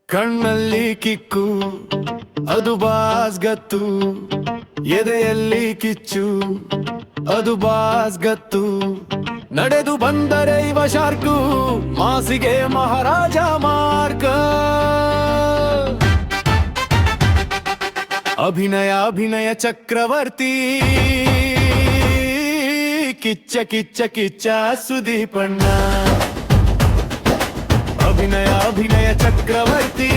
ಕಣ್ಣಲ್ಲಿ ಕಿಕ್ಕು ಅದು ಬಾಸ್ ಗತ್ತು, ಎದೆಯಲ್ಲಿ ಕಿಚ್ಚು ಅದು ಬಾಸ್ ಗತ್ತು. ನಡೆದು ಬಂದರೆ ಇವ ಶಾರ್ಕು, ಮಾಸಿಗೆ ಮಹಾರಾಜ ಮಾರ್ಕ. ಅಭಿನಯ ಅಭಿನಯ ಚಕ್ರವರ್ತಿ, ಕಿಚ್ಚ ಕಿಚ್ಚ ಕಿಚ್ಚ ಸುದೀಪಣ್ಣ. ಅಭಿನಯ ಅಭಿನಯ ಚಕ್ರವರ್ತಿ,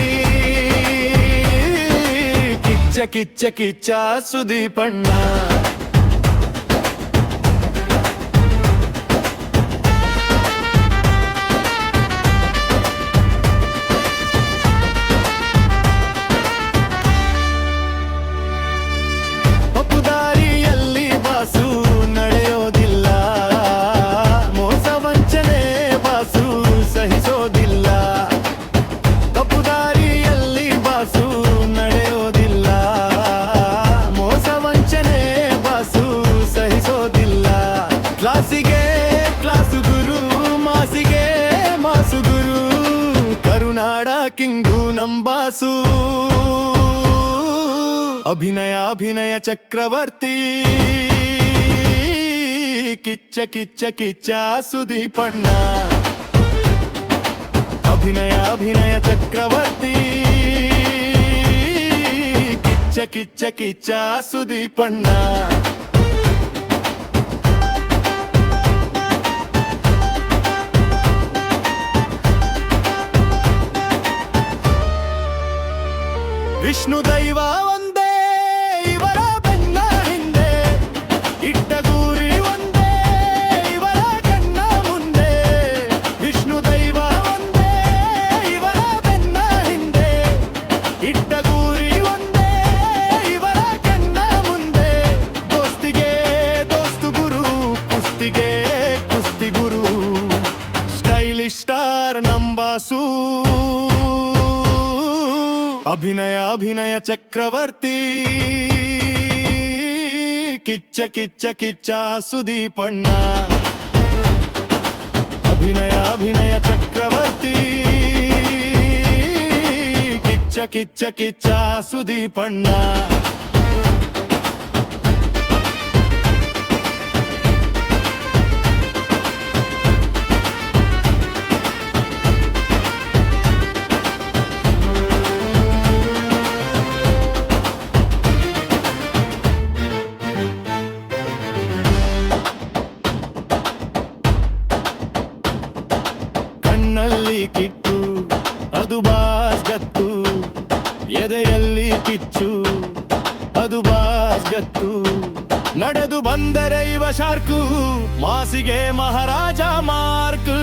ಕಿಚ್ಚ ಕಿಚ್ಚ ಕಿಚ್ಚ ಸುದೀಪಣ್ಣ. ತಪ್ಪುದಾರಿಯಲ್ಲಿ ಬಾಸು ನಡೆಯೋದಿಲ್ಲ, ಮೋಸ ವಂಚನೆ ಬಾಸು ಸಹಿಸೋದಿಲ್ಲ. ತಪ್ಪುದಾರಿಯಲ್ಲಿ ಬಾಸು ನಡೆಯೋದಿಲ್ಲ, ಮೋಸ ವಂಚನೆ ಬಾಸು ಸಹಿಸೋದಿಲ್ಲ. ಕ್ಲಾಸಿಗೆ ಕ್ಲಾಸು ಗುರು, ಮಾಸಿಗೆ ಮಾಸು ಗುರು, ಕರುನಾಡ ಕಿಂಗು ನಂಬಾಸು. ಅಭಿನಯ ಅಭಿನಯ ಚಕ್ರವರ್ತಿ, ಕಿಚ್ಚ ಕಿಚ್ಚ ಕಿಚ್ಚ ಸುದೀಪಣ್ಣ. ಅಭಿನಯ ಅಭಿನಯ ಚಕ್ರವರ್ತಿ, ಕಿಚ್ಚ ಕಿಚ್ಚ ಕಿಚ್ಚ ಸುದೀಪಣ್ಣ. ವಿಷ್ಣು ದೈವ ಒಂದೇ ಇವರ ಬೆನ್ನ ಹಿಂದೆ, ಇಟ್ಟ ಗುರಿ ಒಂದೇ ಇವರ ಕಣ್ಣ ಮುಂದೆ. ವಿಷ್ಣು ದೈವ ಒಂದೇ ಇವರ ಬೆನ್ನ ಹಿಂದೆ, ಇಟ್ಟ ಗುರಿ ಒಂದೇ ಇವರ ಕಣ್ಣ ಮುಂದೆ. ದೋಸ್ತಿಗೆ ದೋಸ್ತು ಗುರು, ಕುಸ್ತಿಗೆ ಕುಸ್ತಿ ಗುರು, ಸ್ಟೈಲಿಶ್ ಸ್ಟಾರ್ ನಂಬಾಸು. ಅಭಿನಯ ಅಭಿನಯ ಚಕ್ರವರ್ತಿ, ಕಿಚ್ಚ ಕಿಚ್ಚ ಕಿಚ್ಚ ಸುದೀಪಣ್ಣ. ಅಭಿನಯ ಅಭಿನಯ ಚಕ್ರವರ್ತಿ, ಕಿಚ್ಚ ಕಿಚ್ಚ ಕಿಚ್ಚ ಸುದೀಪಣ್ಣ. ಕಣ್ಣಲ್ಲಿ ಕಿಟ್ಟು ಅದು ಬಾಸ್ ಗತ್ತು, ಎದೆಯಲ್ಲಿ ಕಿಚ್ಚು ಅದು ಬಾಸ್ ಗತ್ತು. ನಡೆದು ಬಂದರೆ ಇವ ಶಾರ್ಕು, ಮಾಸಿಗೆ ಮಹಾರಾಜ ಮಾರ್ಕ್.